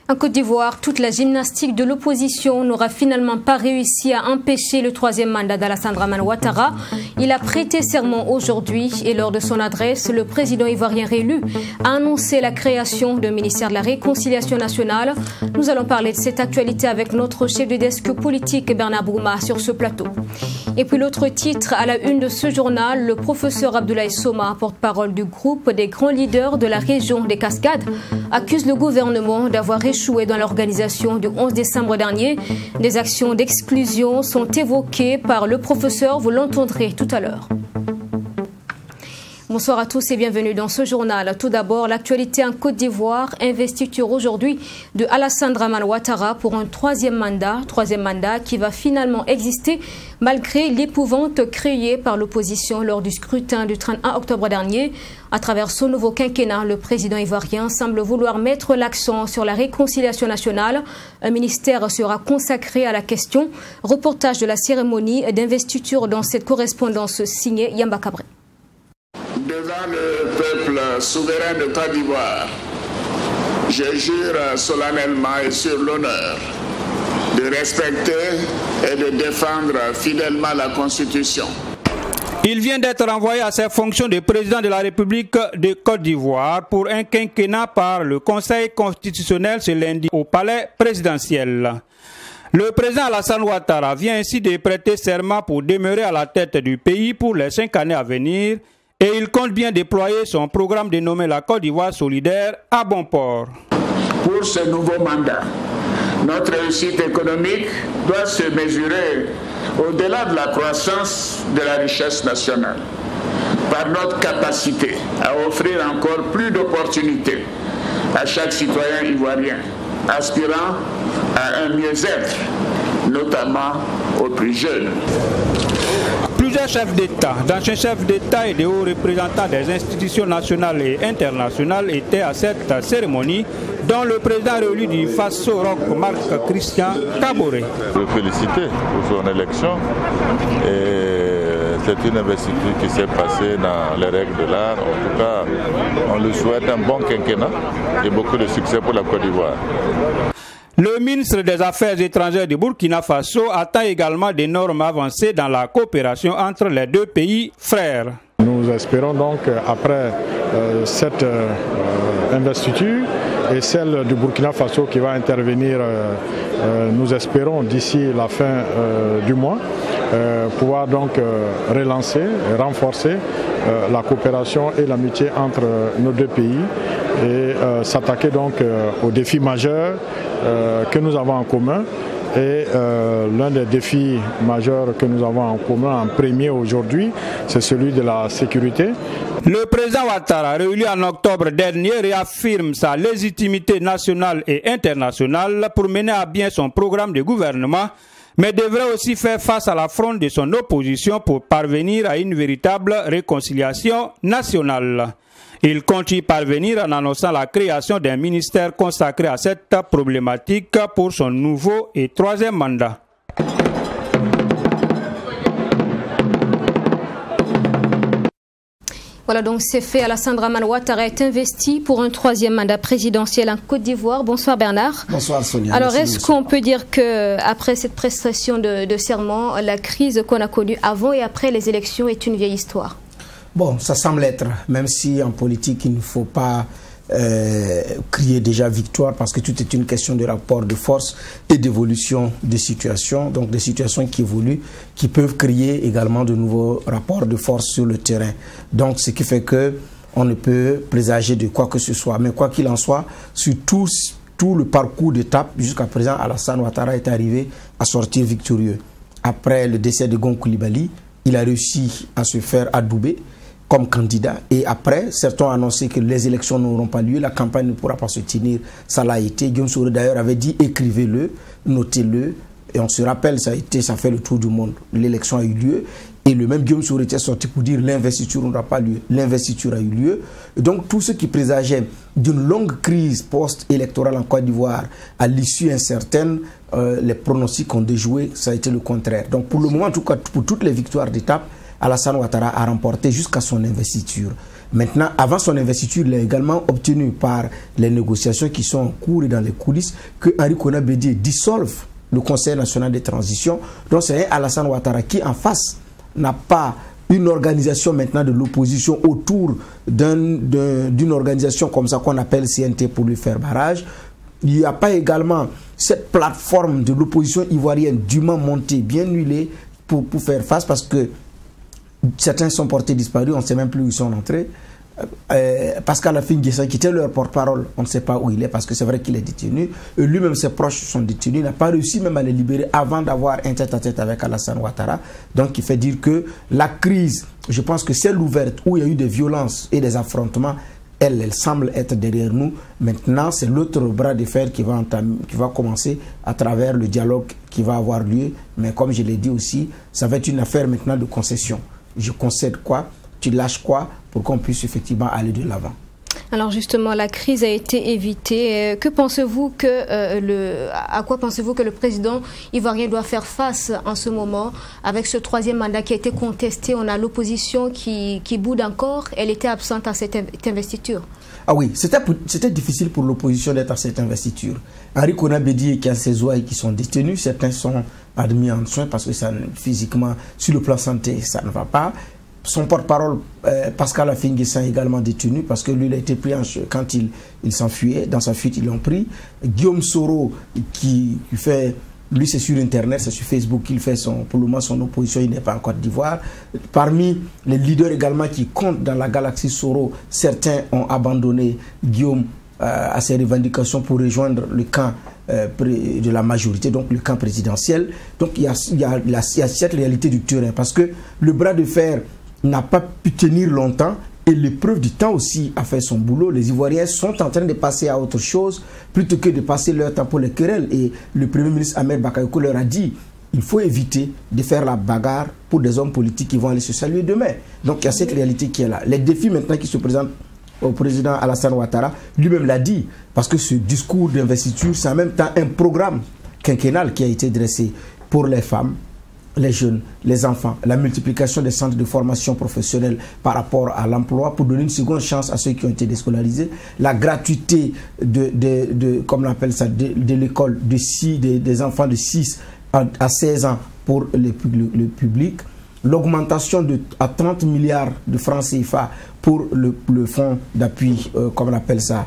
En Côte d'Ivoire, toute la gymnastique de l'opposition n'aura finalement pas réussi à empêcher le troisième mandat d'Alassane Dramane Ouattara. Il a prêté serment aujourd'hui et lors de son adresse, le président ivoirien réélu a annoncé la création d'un ministère de la Réconciliation nationale. Nous allons parler de cette actualité avec notre chef de desk politique Bernard Bouma sur ce plateau. Et puis l'autre titre à la une de ce journal, le professeur Abdoulaye Soma, porte-parole du groupe des grands leaders de la région des Cascades, accuse le gouvernement d'avoir échoué dans l'organisation du 11 décembre dernier. Des actions d'exclusion sont évoquées par le professeur, vous l'entendrez tout à l'heure. Bonsoir à tous et bienvenue dans ce journal. Tout d'abord, l'actualité en Côte d'Ivoire, investiture aujourd'hui de Alassane Dramane Ouattara pour un troisième mandat qui va finalement exister malgré l'épouvante créée par l'opposition lors du scrutin du 31 octobre dernier. À travers son nouveau quinquennat, le président ivoirien semble vouloir mettre l'accent sur la réconciliation nationale. Un ministère sera consacré à la question. Reportage de la cérémonie d'investiture dans cette correspondance signée Yamba Cabré. Devant le peuple souverain de Côte d'Ivoire, je jure solennellement et sur l'honneur de respecter et de défendre fidèlement la Constitution. Il vient d'être renvoyé à ses fonctions de président de la République de Côte d'Ivoire pour un quinquennat par le Conseil constitutionnel ce lundi au palais présidentiel. Le président Alassane Ouattara vient ainsi de prêter serment pour demeurer à la tête du pays pour les 5 années à venir. Et il compte bien déployer son programme dénommé la Côte d'Ivoire solidaire à bon port. Pour ce nouveau mandat, notre réussite économique doit se mesurer au-delà de la croissance de la richesse nationale, par notre capacité à offrir encore plus d'opportunités à chaque citoyen ivoirien, aspirant à un mieux-être, notamment aux plus jeunes. Plusieurs chefs d'État, d'anciens chefs d'État et de hauts représentants des institutions nationales et internationales étaient à cette cérémonie, dont le président réélu du Faso Roch, Marc Christian Kaboré. Je veux féliciter pour son élection. C'est une investiture qui s'est passée dans les règles de l'art. En tout cas, on lui souhaite un bon quinquennat et beaucoup de succès pour la Côte d'Ivoire. Le ministre des Affaires étrangères du Burkina Faso attend également d'énormes avancées dans la coopération entre les deux pays frères. Nous espérons donc, après cette investiture et celle du Burkina Faso qui va intervenir, nous espérons d'ici la fin du mois, pouvoir donc relancer et renforcer la coopération et l'amitié entre nos deux pays et s'attaquer donc aux défis majeurs que nous avons en commun. Et l'un des défis majeurs que nous avons en commun en premier aujourd'hui, c'est celui de la sécurité. Le président Ouattara, réélu en octobre dernier, réaffirme sa légitimité nationale et internationale pour mener à bien son programme de gouvernement, mais devrait aussi faire face à l'affront de son opposition pour parvenir à une véritable réconciliation nationale. Il compte y parvenir en annonçant la création d'un ministère consacré à cette problématique pour son nouveau et troisième mandat. Voilà donc c'est fait. Alassane Dramane Ouattara est investi pour un troisième mandat présidentiel en Côte d'Ivoire. Bonsoir Bernard. Bonsoir Sonia. Alors est-ce qu'on peut dire qu'après cette prestation de serment, la crise qu'on a connue avant et après les élections est une vieille histoire? Bon, ça semble être, même si en politique il ne faut pas crier déjà victoire parce que tout est une question de rapport de force et d'évolution des situations, donc des situations qui évoluent, qui peuvent créer également de nouveaux rapports de force sur le terrain. Donc ce qui fait que on ne peut présager de quoi que ce soit, mais quoi qu'il en soit, sur tout le parcours d'étape jusqu'à présent, Alassane Ouattara est arrivé à sortir victorieux. Après le décès de Gon Coulibaly, il a réussi à se faire adouber comme candidat et après, certains ont annoncé que les élections n'auront pas lieu, la campagne ne pourra pas se tenir, ça l'a été. Guillaume Soro d'ailleurs avait dit écrivez-le, notez-le et on se rappelle, ça fait le tour du monde, l'élection a eu lieu Et le même Guillaume Soro était sorti pour dire l'investiture n'aura pas lieu. L'investiture a eu lieu. Et donc tout ce qui présageait d'une longue crise post-électorale en Côte d'Ivoire, à l'issue incertaine, les pronostics ont déjoué, ça a été le contraire. Donc pour le moment, en tout cas, pour toutes les victoires d'étape, Alassane Ouattara a remporté jusqu'à son investiture. Maintenant, avant son investiture, il a également obtenu par les négociations qui sont en cours et dans les coulisses que Henri Konan Bédié dissolve le Conseil national de transition. Donc c'est Alassane Ouattara qui, en face, n'a pas une organisation maintenant de l'opposition autour d'une organisation comme ça qu'on appelle CNT pour lui faire barrage. Il n'y a pas également cette plateforme de l'opposition ivoirienne dûment montée, bien huilée pour faire face, parce que certains sont portés disparus, on ne sait même plus où ils sont entrés. Pascal Afin-Guessan, qui était leur porte-parole, on ne sait pas où il est parce que c'est vrai qu'il est détenu. Lui-même, ses proches sont détenus. Il n'a pas réussi même à les libérer avant d'avoir un tête-à-tête avec Alassane Ouattara. Donc, il fait dire que la crise, je pense que celle ouverte où il y a eu des violences et des affrontements, elle semble être derrière nous. Maintenant, c'est l'autre bras de fer qui va commencer à travers le dialogue qui va avoir lieu. Mais comme je l'ai dit aussi, ça va être une affaire maintenant de concession. Je concède quoi? Tu lâches quoi pour qu'on puisse effectivement aller de l'avant. Alors justement, la crise a été évitée. Que pensez-vous à quoi pensez-vous que le président ivoirien doit faire face en ce moment avec ce troisième mandat qui a été contesté? On a l'opposition qui boude encore. Elle était absente à cette investiture. Ah oui, c'était difficile pour l'opposition d'être à cette investiture. Henri Konan Bédié qui a ses ouailles qui sont détenus, certains sont admis en soins parce que ça, physiquement, sur le plan santé, ça ne va pas. Son porte-parole, Pascal Afin-Guessan, également détenu parce que lui, il a été pris quand il s'enfuyait. Dans sa fuite, ils l'ont pris. Guillaume Soro, qui fait, lui, c'est sur Internet, c'est sur Facebook qu'il fait pour le moment son opposition, il n'est pas en Côte d'Ivoire. Parmi les leaders également qui comptent dans la galaxie Soro, certains ont abandonné Guillaume à ses revendications pour rejoindre le camp de la majorité, donc le camp présidentiel. Donc il y a cette réalité du terrain parce que le bras de fer n'a pas pu tenir longtemps et l'épreuve du temps aussi a fait son boulot. Les Ivoiriens sont en train de passer à autre chose plutôt que de passer leur temps pour les querelles. Et le Premier ministre Ahmed Bakayoko leur a dit il faut éviter de faire la bagarre pour des hommes politiques qui vont aller se saluer demain. Donc il y a cette réalité qui est là. Les défis maintenant qui se présentent au président Alassane Ouattara, lui-même l'a dit, parce que ce discours d'investiture, c'est en même temps un programme quinquennal qui a été dressé pour les femmes, les jeunes, les enfants, la multiplication des centres de formation professionnelle par rapport à l'emploi pour donner une seconde chance à ceux qui ont été déscolarisés, la gratuité comme on appelle ça, de l'école des enfants de 6 à 16 ans pour le public, l'augmentation à 30 milliards de francs CFA pour le fonds d'appui, comme on appelle ça,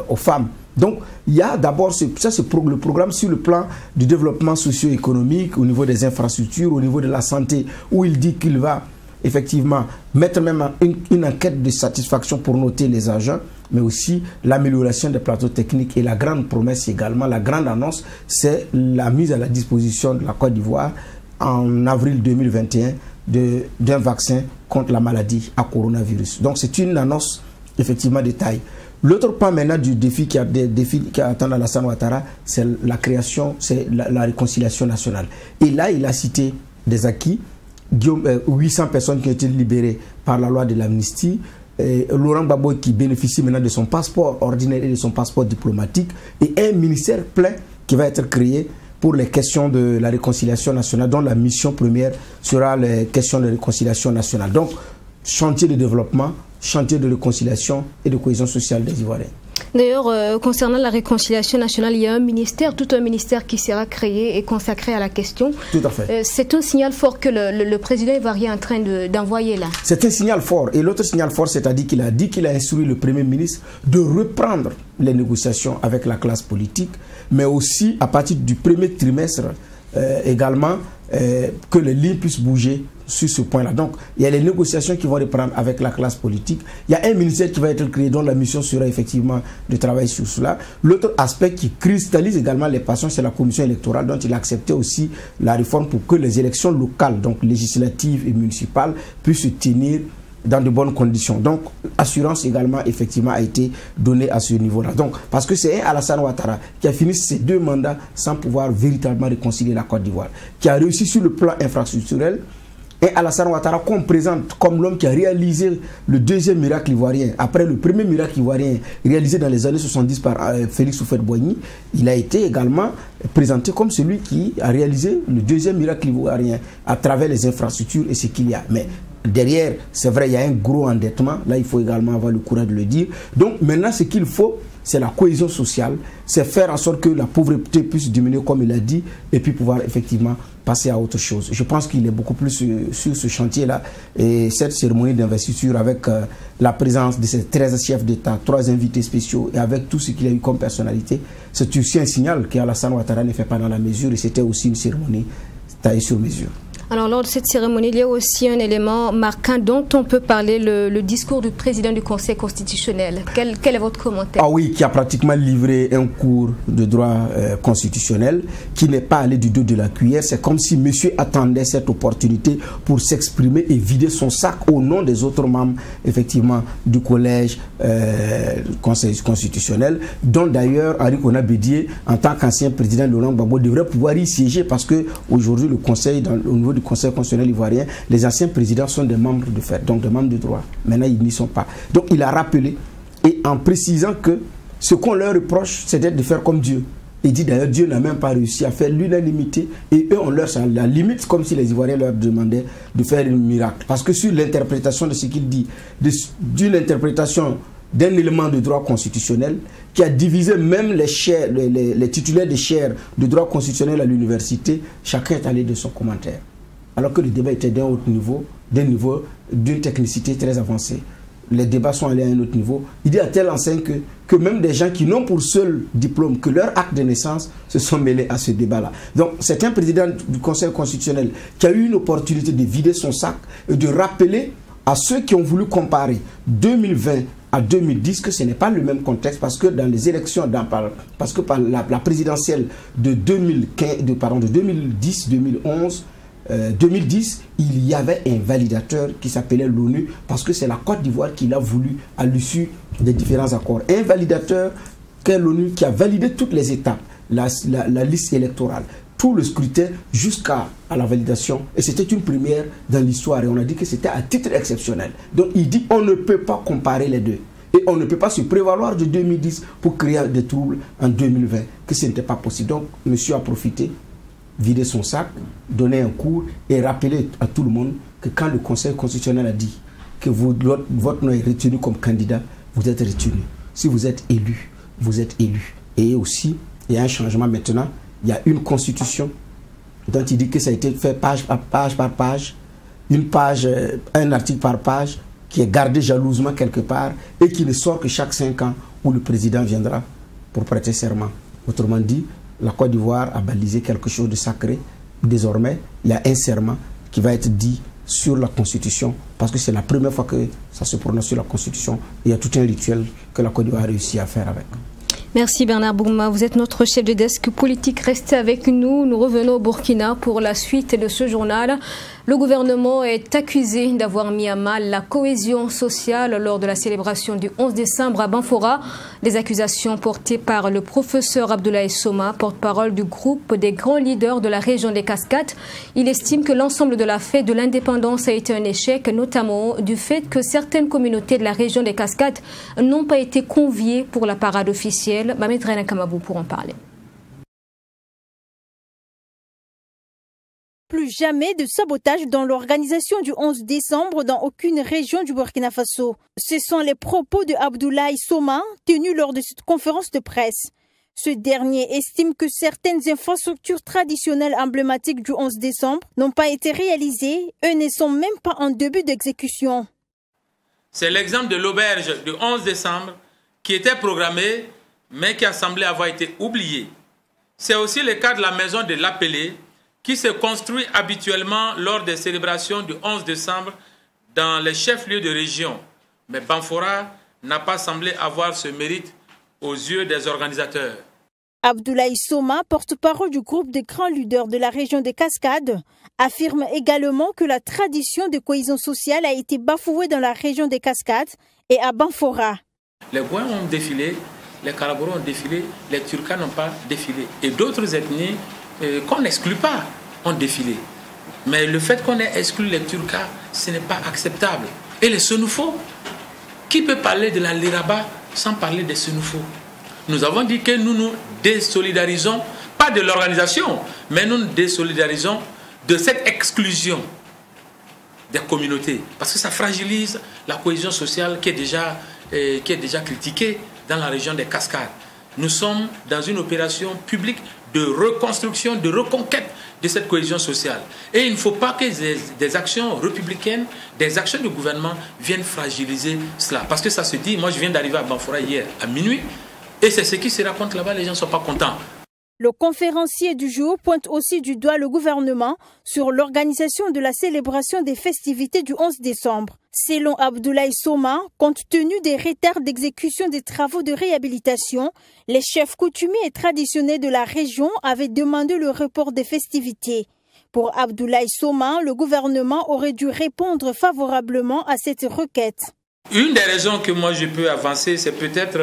aux femmes. Donc, il y a d'abord le programme sur le plan du développement socio-économique, au niveau des infrastructures, au niveau de la santé, où il dit qu'il va effectivement mettre même une enquête de satisfaction pour noter les agents, mais aussi l'amélioration des plateaux techniques. Et la grande promesse également, la grande annonce, c'est la mise à la disposition de la Côte d'Ivoire en avril 2021 d'un vaccin contre la maladie à coronavirus. Donc c'est une annonce effectivement de taille. L'autre point maintenant du défi qui attend Alassane Ouattara, c'est la création, c'est la réconciliation nationale. Et là, il a cité des acquis, 800 personnes qui ont été libérées par la loi de l'amnistie, Laurent Gbagbo qui bénéficie maintenant de son passeport ordinaire et de son passeport diplomatique, et un ministère plein qui va être créé pour les questions de la réconciliation nationale, dont la mission première sera les questions de réconciliation nationale. Donc, chantier de développement, chantier de réconciliation et de cohésion sociale des Ivoiriens. D'ailleurs, concernant la réconciliation nationale, il y a tout un ministère qui sera créé et consacré à la question. Tout à fait. C'est un signal fort que le président ivoirien est en train d'envoyer là. C'est un signal fort. Et l'autre signal fort, c'est-à-dire qu'il a dit qu'il a instruit le Premier ministre de reprendre les négociations avec la classe politique, mais aussi à partir du premier trimestre également que les lignes puissent bouger sur ce point-là. Donc, il y a les négociations qui vont reprendre avec la classe politique. Il y a un ministère qui va être créé dont la mission sera effectivement de travailler sur cela. L'autre aspect qui cristallise également les passions, c'est la commission électorale dont il a accepté aussi la réforme pour que les élections locales, donc législatives et municipales, puissent se tenir dans de bonnes conditions. Donc, assurance également, effectivement, a été donnée à ce niveau-là. Donc, parce que c'est Alassane Ouattara qui a fini ses 2 mandats sans pouvoir véritablement réconcilier la Côte d'Ivoire, qui a réussi sur le plan infrastructurel un Alassane Ouattara qu'on présente comme l'homme qui a réalisé le deuxième miracle ivoirien, après le premier miracle ivoirien réalisé dans les années 70 par Félix Houphouët-Boigny, il a été également présenté comme celui qui a réalisé le deuxième miracle ivoirien à travers les infrastructures et ce qu'il y a. Mais derrière, c'est vrai, il y a un gros endettement. Là, il faut également avoir le courage de le dire. Donc maintenant, ce qu'il faut, c'est la cohésion sociale, c'est faire en sorte que la pauvreté puisse diminuer, comme il a dit, et puis pouvoir effectivement passer à autre chose. Je pense qu'il est beaucoup plus sur ce chantier-là. Et cette cérémonie d'investiture avec la présence de ces 13 chefs d'État, 3 invités spéciaux, et avec tout ce qu'il a eu comme personnalité, c'est aussi un signal qu'Alassane Ouattara ne fait pas dans la mesure, et c'était aussi une cérémonie taillée sur mesure. Alors, lors de cette cérémonie, il y a aussi un élément marquant dont on peut parler, le discours du président du Conseil constitutionnel. Quel est votre commentaire? Ah oui, qui a pratiquement livré un cours de droit constitutionnel, qui n'est pas allé du dos de la cuillère. C'est comme si monsieur attendait cette opportunité pour s'exprimer et vider son sac au nom des autres membres, effectivement, du collège Conseil constitutionnel, dont d'ailleurs Henri Konan Bédié, en tant qu'ancien président de Laurent Gbagbo, devrait pouvoir y siéger parce qu'aujourd'hui, le Conseil, au niveau du Conseil constitutionnel ivoirien, les anciens présidents sont des membres de fait, donc des membres de droit. Maintenant, ils n'y sont pas. Donc, il a rappelé, et en précisant que ce qu'on leur reproche, c'est d'être de faire comme Dieu. Il dit d'ailleurs, Dieu n'a même pas réussi à faire l'unanimité, et eux, on leur à la limite, comme si les Ivoiriens leur demandaient de faire un miracle. Parce que sur l'interprétation de ce qu'il dit, d'une interprétation d'un élément de droit constitutionnel qui a divisé même les titulaires des chaires de droit constitutionnel à l'université, chacun est allé de son commentaire. Alors que le débat était d'un autre niveau, d'une technicité très avancée. Les débats sont allés à un autre niveau. Il dit à telle enseigne que même des gens qui n'ont pour seul diplôme que leur acte de naissance se sont mêlés à ce débat-là. Donc c'est un président du Conseil constitutionnel qui a eu une opportunité de vider son sac et de rappeler à ceux qui ont voulu comparer 2020 à 2010 que ce n'est pas le même contexte, parce que dans les élections, parce que par la présidentielle de 2010, il y avait un validateur qui s'appelait l'ONU, parce que c'est la Côte d'Ivoire qui l'a voulu à l'issue des différents accords. Un validateur qu'est l'ONU qui a validé toutes les étapes, la liste électorale, tout le scrutin jusqu'à la validation. Et c'était une première dans l'histoire. Et on a dit que c'était à titre exceptionnel. Donc il dit on ne peut pas comparer les deux. Et on ne peut pas se prévaloir de 2010 pour créer des troubles en 2020. Que ce n'était pas possible. Donc monsieur a profité, vidé son sac, donné un cours et rappelé à tout le monde que quand le Conseil constitutionnel a dit que votre nom est retenu comme candidat, vous êtes retenu. Si vous êtes élu, vous êtes élu. Et aussi, il y a un changement maintenant. Il y a une constitution dont il dit que ça a été fait page par page, un article par page, qui est gardé jalousement quelque part et qui ne sort que chaque 5 ans où le président viendra pour prêter serment. Autrement dit, la Côte d'Ivoire a balisé quelque chose de sacré. Désormais, il y a un serment qui va être dit sur la Constitution, parce que c'est la première fois que ça se prononce sur la Constitution. Il y a tout un rituel que la Côte d'Ivoire a réussi à faire avec. Merci Bernard Bouma, vous êtes notre chef de desk politique. Restez avec nous, nous revenons au Burkina pour la suite de ce journal. Le gouvernement est accusé d'avoir mis à mal la cohésion sociale lors de la célébration du 11 décembre à Banfora. Des accusations portées par le professeur Abdoulaye Soma, porte-parole du groupe des grands leaders de la région des Cascades. Il estime que l'ensemble de la fête de l'indépendance a été un échec, notamment du fait que certaines communautés de la région des Cascades n'ont pas été conviées pour la parade officielle. Mamed Reina Kamabou pour en parler. Plus jamais de sabotage dans l'organisation du 11 décembre dans aucune région du Burkina Faso. Ce sont les propos de Abdoulaye Soma tenus lors de cette conférence de presse. Ce dernier estime que certaines infrastructures traditionnelles emblématiques du 11 décembre n'ont pas été réalisées et ne sont même pas en début d'exécution. C'est l'exemple de l'auberge du 11 décembre qui était programmée mais qui a semblé avoir été oubliée. C'est aussi le cas de la maison de l'Appelé, qui se construit habituellement lors des célébrations du 11 décembre dans les chefs-lieux de région. Mais Banfora n'a pas semblé avoir ce mérite aux yeux des organisateurs. Abdoulaye Soma, porte-parole du groupe des grands leaders de la région des Cascades, affirme également que la tradition de cohésion sociale a été bafouée dans la région des Cascades et à Banfora. Les Gouins ont défilé, les Kalaboro ont défilé, les Turkas n'ont pas défilé. Et d'autres ethnies qu'on n'exclut pas, ont défilé. Mais le fait qu'on ait exclu les Turcas, ce n'est pas acceptable. Et les Sénoufos, qui peut parler de la Liraba sans parler des Sénoufos? Nous avons dit que nous nous désolidarisons, pas de l'organisation, mais nous nous désolidarisons de cette exclusion des communautés. Parce que ça fragilise la cohésion sociale qui est déjà critiquée dans la région des Cascades. Nous sommes dans une opération publique de reconstruction, de reconquête de cette cohésion sociale. Et il ne faut pas que des actions républicaines, des actions du gouvernement viennent fragiliser cela. Parce que ça se dit, moi je viens d'arriver à Banfora hier à minuit, et c'est ce qui se raconte là-bas, les gens ne sont pas contents. Le conférencier du jour pointe aussi du doigt le gouvernement sur l'organisation de la célébration des festivités du 11 décembre. Selon Abdoulaye Soma, compte tenu des retards d'exécution des travaux de réhabilitation, les chefs coutumiers et traditionnels de la région avaient demandé le report des festivités. Pour Abdoulaye Soma, le gouvernement aurait dû répondre favorablement à cette requête. Une des raisons que moi je peux avancer, c'est peut-être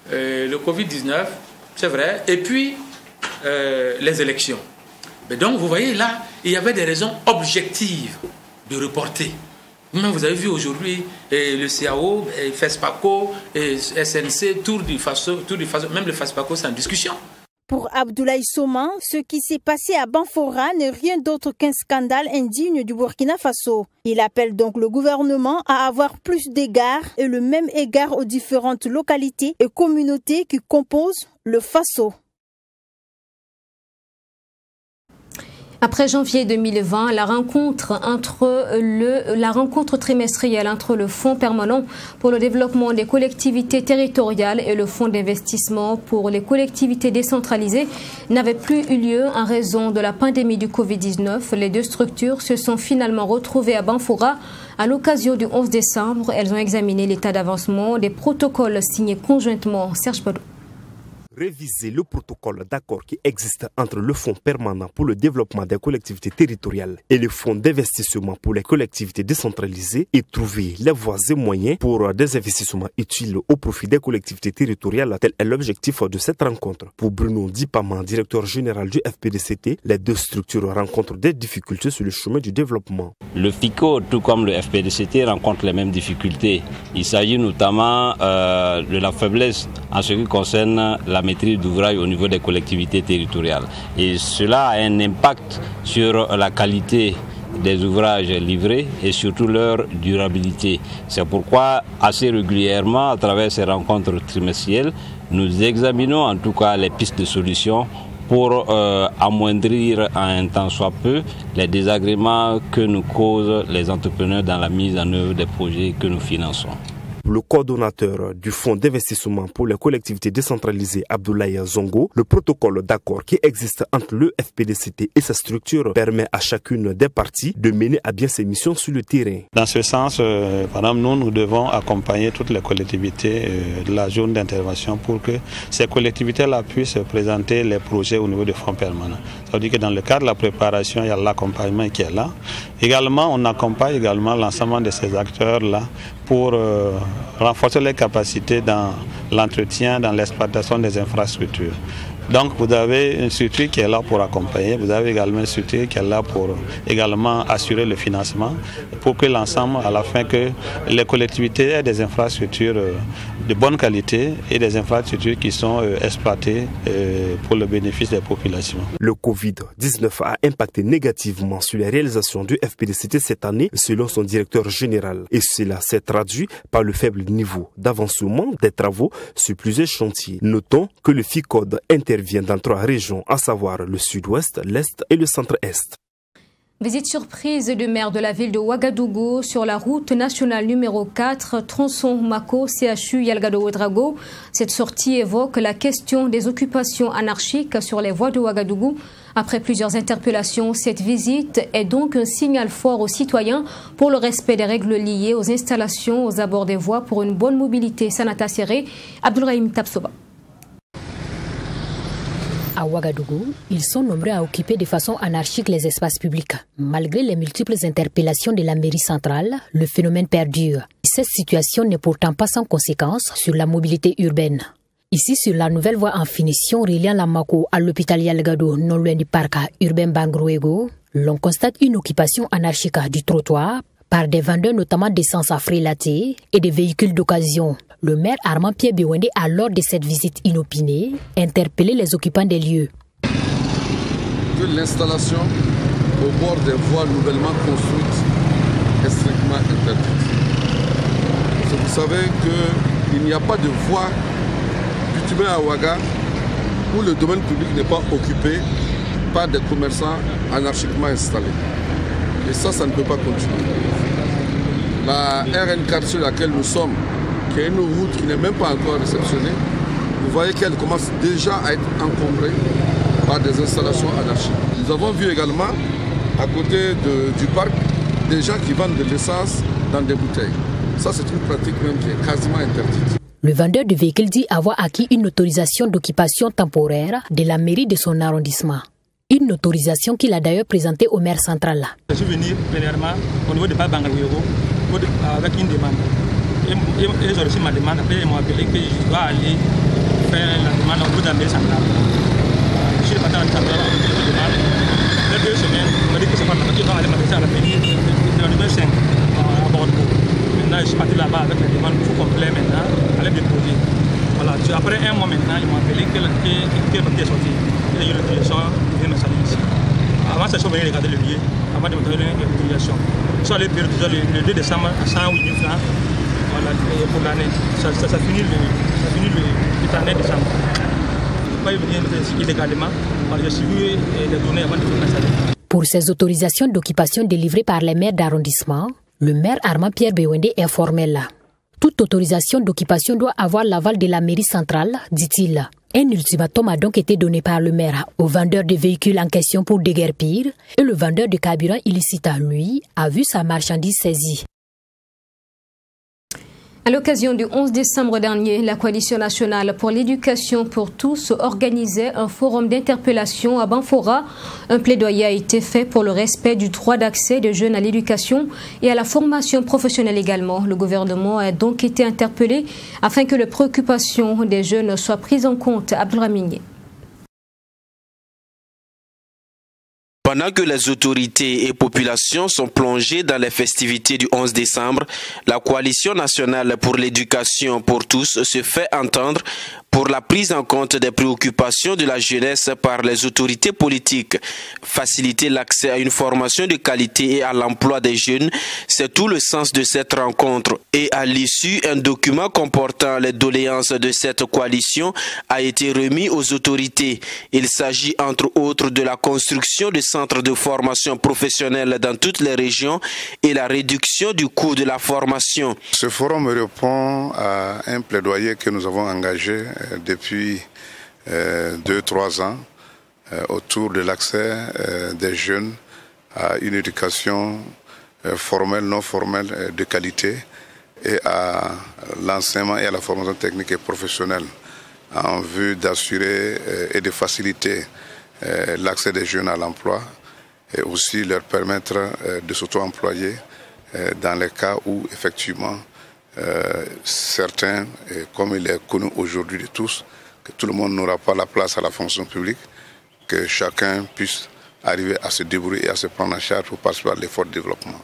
le Covid-19, c'est vrai, et puis les élections. Mais donc vous voyez là, il y avait des raisons objectives de reporter. Même vous avez vu aujourd'hui le CAO, FESPACO, SNC, Tour du Faso, même le FESPACO c'est en discussion. Pour Abdoulaye Soma, ce qui s'est passé à Banfora n'est rien d'autre qu'un scandale indigne du Burkina Faso. Il appelle donc le gouvernement à avoir plus d'égards et le même égard aux différentes localités et communautés qui composent le Faso. Après janvier 2020, la rencontre trimestrielle entre le Fonds permanent pour le développement des collectivités territoriales et le Fonds d'investissement pour les collectivités décentralisées n'avait plus eu lieu en raison de la pandémie du Covid-19. Les deux structures se sont finalement retrouvées à Banfora à l'occasion du 11 décembre. Elles ont examiné l'état d'avancement des protocoles signés conjointement. Serge Badou. Réviser le protocole d'accord qui existe entre le Fonds permanent pour le développement des collectivités territoriales et le Fonds d'investissement pour les collectivités décentralisées et trouver les voies et moyens pour des investissements utiles au profit des collectivités territoriales. Tel est l'objectif de cette rencontre. Pour Bruno Dipama, directeur général du FPDCT, les deux structures rencontrent des difficultés sur le chemin du développement. Le FICO, tout comme le FPDCT, rencontre les mêmes difficultés. Il s'agit notamment de la faiblesse en ce qui concerne la maîtrise d'ouvrage au niveau des collectivités territoriales. Et cela a un impact sur la qualité des ouvrages livrés et surtout leur durabilité. C'est pourquoi assez régulièrement, à travers ces rencontres trimestrielles, nous examinons en tout cas les pistes de solutions pour amoindrir en un temps soit peu les désagréments que nous causent les entrepreneurs dans la mise en œuvre des projets que nous finançons. Le coordonnateur du Fonds d'investissement pour les collectivités décentralisées, Abdoulaye Zongo, le protocole d'accord qui existe entre le FPDCT et sa structure permet à chacune des parties de mener à bien ses missions sur le terrain. Dans ce sens, par exemple, nous devons accompagner toutes les collectivités de la zone d'intervention pour que ces collectivités-là puissent présenter les projets au niveau du Fonds permanent. Ça veut dire que dans le cadre de la préparation, il y a l'accompagnement qui est là. Également, on accompagne également l'ensemble de ces acteurs-là pour renforcer les capacités dans l'entretien, dans l'exploitation des infrastructures. Donc vous avez une structure qui est là pour accompagner, vous avez également une structure qui est là pour également assurer le financement, pour que l'ensemble, à la fin, que les collectivités aient des infrastructures de bonne qualité et des infrastructures qui sont exploitées pour le bénéfice des populations. Le Covid-19 a impacté négativement sur les réalisations du FPDCT cette année, selon son directeur général. Et cela s'est traduit par le faible niveau d'avancement des travaux sur plusieurs chantiers. Notons que le FICOD intervient dans 3 régions, à savoir le sud-ouest, l'est et le centre-est. Visite surprise du maire de la ville de Ouagadougou sur la route nationale numéro 4, tronçon Mako, CHU Yalgado-Ouedraogo. Cette sortie évoque la question des occupations anarchiques sur les voies de Ouagadougou. Après plusieurs interpellations, cette visite est donc un signal fort aux citoyens pour le respect des règles liées aux installations aux abords des voies pour une bonne mobilité. Sanata Serré, Abdoulrahim Tapsoba. À Ouagadougou, ils sont nombreux à occuper de façon anarchique les espaces publics. Malgré les multiples interpellations de la mairie centrale, le phénomène perdure. Cette situation n'est pourtant pas sans conséquences sur la mobilité urbaine. Ici, sur la nouvelle voie en finition reliant la Mako à l'hôpital Yalgado, non loin du parc urbain Bangroego, L'on constate une occupation anarchique du trottoir par des vendeurs notamment d'essence à frélater et des véhicules d'occasion. Le maire Armand Pierre Bewende a lors de cette visite inopinée interpellé les occupants des lieux. Que l'installation au bord des voies nouvellement construites est strictement interdite. Vous savez qu'il n'y a pas de voie bitumée à Ouaga où le domaine public n'est pas occupé par des commerçants anarchiquement installés. Et ça ne peut pas continuer. La RN4 sur laquelle nous sommes, qui est une route qui n'est même pas encore réceptionnée, vous voyez qu'elle commence déjà à être encombrée par des installations anarchiques. Nous avons vu également, à côté du parc, des gens qui vendent de l'essence dans des bouteilles. Ça, c'est une pratique même qui est quasiment interdite. Le vendeur de véhicules dit avoir acquis une autorisation d'occupation temporaire de la mairie de son arrondissement. Une autorisation qu'il a d'ailleurs présentée au maire central. Je suis venu premièrement au niveau de Bangalore avec une demande. Ils ont reçu ma demande, après ils m'ont appelé que je dois aller faire la demande au bout de la mairie centrale. Je suis parti à la centrale, après 2 semaines, on m'a dit que c'est pas la partie, on va aller m'adresser à la mairie de la numéro 5 à Bordeaux. Maintenant, je suis parti là-bas avec la demande tout complet maintenant, à l'aide déposer. Voilà. Après 1 mois maintenant, ils m'ont appelé que le papier est sorti. Il y a eu l'autorisation, ils viennent m'installer ici. Avant, ça, je suis venu regarder le billet, avant de me donner l'autorisation. Je suis allé payer le 2 décembre à 108 000 francs voilà, pour l'année. Ça finit le 31 décembre. Je ne peux pas venir ici illégalement. J'ai suivi les données avant de m'installer. Pour ces autorisations d'occupation délivrées par les maires d'arrondissement, le maire Armand Pierre Bewende est formel. Toute autorisation d'occupation doit avoir l'aval de la mairie centrale, dit-il. Un ultimatum a donc été donné par le maire au vendeur de véhicules en question pour déguerpir et le vendeur de carburant illicite, lui, a vu sa marchandise saisie. À l'occasion du 11 décembre dernier, la Coalition nationale pour l'éducation pour tous organisait un forum d'interpellation à Banfora. Un plaidoyer a été fait pour le respect du droit d'accès des jeunes à l'éducation et à la formation professionnelle également. Le gouvernement a donc été interpellé afin que les préoccupations des jeunes soient prises en compte. Abdelramine. Pendant que les autorités et populations sont plongées dans les festivités du 11 décembre, la Coalition nationale pour l'éducation pour tous se fait entendre pour la prise en compte des préoccupations de la jeunesse par les autorités politiques. Faciliter l'accès à une formation de qualité et à l'emploi des jeunes, c'est tout le sens de cette rencontre. Et à l'issue, un document comportant les doléances de cette coalition a été remis aux autorités. Il s'agit entre autres de la construction de centres de formation professionnelle dans toutes les régions et la réduction du coût de la formation. Ce forum répond à un plaidoyer que nous avons engagé depuis 2-3 ans autour de l'accès des jeunes à une éducation formelle, non formelle de qualité et à l'enseignement et à la formation technique et professionnelle en vue d'assurer et de faciliter l'accès des jeunes à l'emploi et aussi leur permettre de s'auto-employer dans les cas où effectivement certains, comme il est connu aujourd'hui de tous, que tout le monde n'aura pas la place à la fonction publique, que chacun puisse arriver à se débrouiller et à se prendre en charge pour participer à l'effort de développement.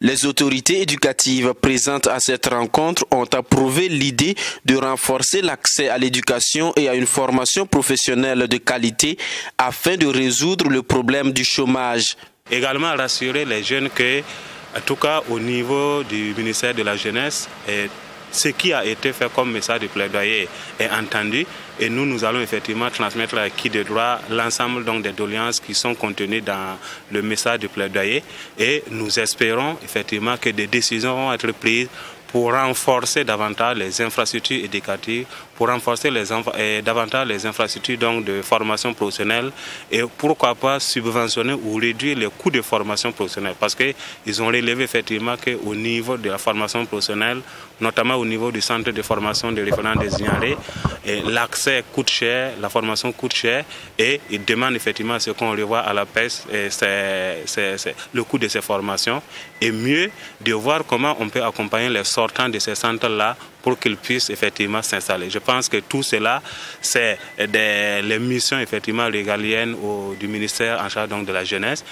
Les autorités éducatives présentes à cette rencontre ont approuvé l'idée de renforcer l'accès à l'éducation et à une formation professionnelle de qualité afin de résoudre le problème du chômage. Également rassurer les jeunes que, en tout cas au niveau du ministère de la Jeunesse, ce qui a été fait comme message de plaidoyer est entendu et nous allons effectivement transmettre à qui de droit l'ensemble des doléances qui sont contenues dans le message de plaidoyer et nous espérons effectivement que des décisions vont être prises pour renforcer davantage les infrastructures éducatives, pour renforcer davantage les infrastructures de formation professionnelle et pourquoi pas subventionner ou réduire les coûts de formation professionnelle parce qu'ils ont relevé effectivement qu'au niveau de la formation professionnelle, notamment au niveau du centre de formation de référents des ignorés, l'accès coûte cher, la formation coûte cher et ils demandent effectivement ce qu'on revoit à la baisse, c'est le coût de ces formations et mieux de voir comment on peut accompagner les sortants de ces centres-là pour qu'ils puissent effectivement s'installer. Je pense que tout cela, c'est les missions effectivement régaliennes du ministère en charge donc de la jeunesse.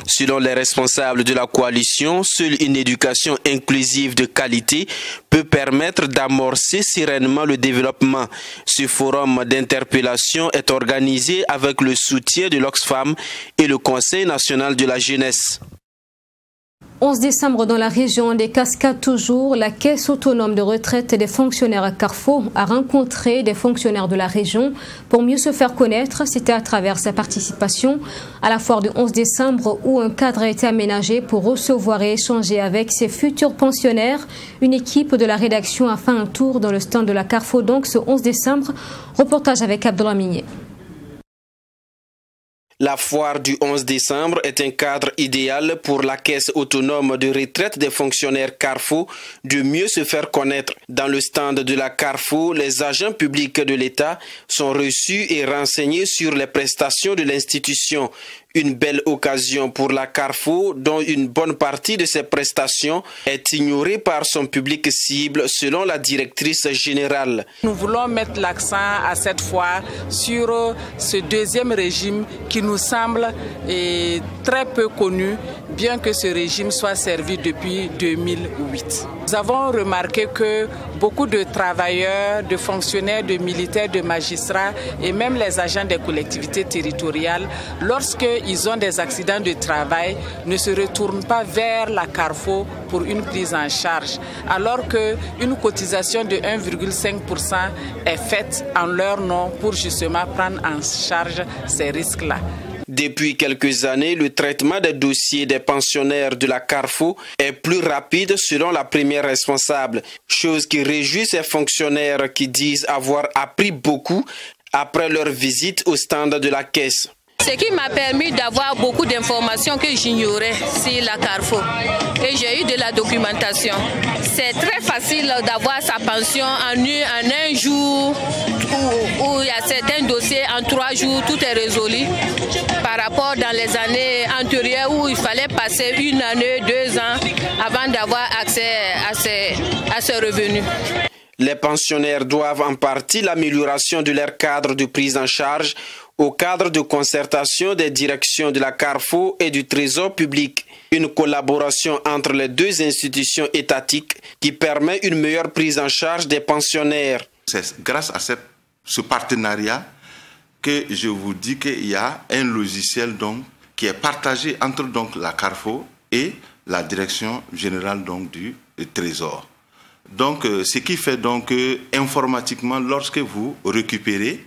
Selon les responsables de la coalition, seule une éducation inclusive de qualité peut permettre d'amorcer sereinement le développement. Ce forum d'interpellation est organisé avec le soutien de l'Oxfam et le Conseil national de la jeunesse. 11 décembre dans la région des Cascades toujours, la Caisse autonome de retraite des fonctionnaires à Carrefour a rencontré des fonctionnaires de la région pour mieux se faire connaître. C'était à travers sa participation à la foire du 11 décembre où un cadre a été aménagé pour recevoir et échanger avec ses futurs pensionnaires. Une équipe de la rédaction a fait un tour dans le stand de la Carrefour donc ce 11 décembre. Reportage avec Abdullah Migné. La foire du 11 décembre est un cadre idéal pour la Caisse autonome de retraite des fonctionnaires Carrefour de mieux se faire connaître. Dans le stand de la Carrefour, les agents publics de l'État sont reçus et renseignés sur les prestations de l'institution. Une belle occasion pour la Carrefour, dont une bonne partie de ses prestations est ignorée par son public cible, selon la directrice générale. Nous voulons mettre l'accent à cette fois sur ce deuxième régime qui nous semble très peu connu, bien que ce régime soit servi depuis 2008. Nous avons remarqué que beaucoup de travailleurs, de fonctionnaires, de militaires, de magistrats et même les agents des collectivités territoriales, lorsqu'ils ont des accidents de travail, ne se retournent pas vers la Carrefour pour une prise en charge, alors qu'une cotisation de 1,5% est faite en leur nom pour justement prendre en charge ces risques-là. Depuis quelques années, le traitement des dossiers des pensionnaires de la Carrefour est plus rapide selon la première responsable, chose qui réjouit ces fonctionnaires qui disent avoir appris beaucoup après leur visite au stand de la Caisse. Ce qui m'a permis d'avoir beaucoup d'informations que j'ignorais sur la Carrefour. Et j'ai eu de la documentation. C'est très facile d'avoir sa pension en un jour, où il y a certains dossiers en 3 jours, tout est résolu. Par rapport dans les années antérieures où il fallait passer 1 année, 2 ans avant d'avoir accès à ces revenus. Les pensionnaires doivent en partie l'amélioration de leur cadre de prise en charge au cadre de concertation des directions de la Carrefour et du Trésor public. Une collaboration entre les deux institutions étatiques qui permet une meilleure prise en charge des pensionnaires. C'est grâce à ce partenariat que je vous dis qu'il y a un logiciel donc, qui est partagé entre donc, la Carrefour et la direction générale donc, du Trésor. Donc, ce qui fait donc informatiquement, lorsque vous récupérez,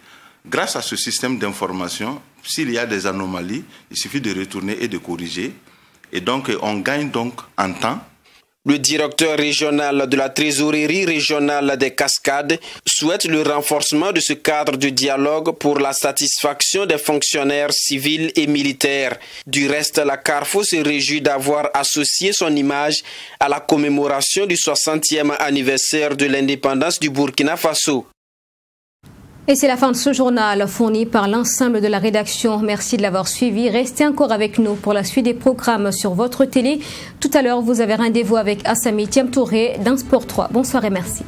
grâce à ce système d'information, s'il y a des anomalies, il suffit de retourner et de corriger. Et donc, on gagne donc en temps. Le directeur régional de la trésorerie régionale des Cascades souhaite le renforcement de ce cadre de dialogue pour la satisfaction des fonctionnaires civils et militaires. Du reste, la Carrefour se réjouit d'avoir associé son image à la commémoration du 60e anniversaire de l'indépendance du Burkina Faso. Et c'est la fin de ce journal fourni par l'ensemble de la rédaction. Merci de l'avoir suivi. Restez encore avec nous pour la suite des programmes sur votre télé. Tout à l'heure, vous avez rendez-vous avec Assami Thiam Touré dans Sport 3. Bonsoir et merci.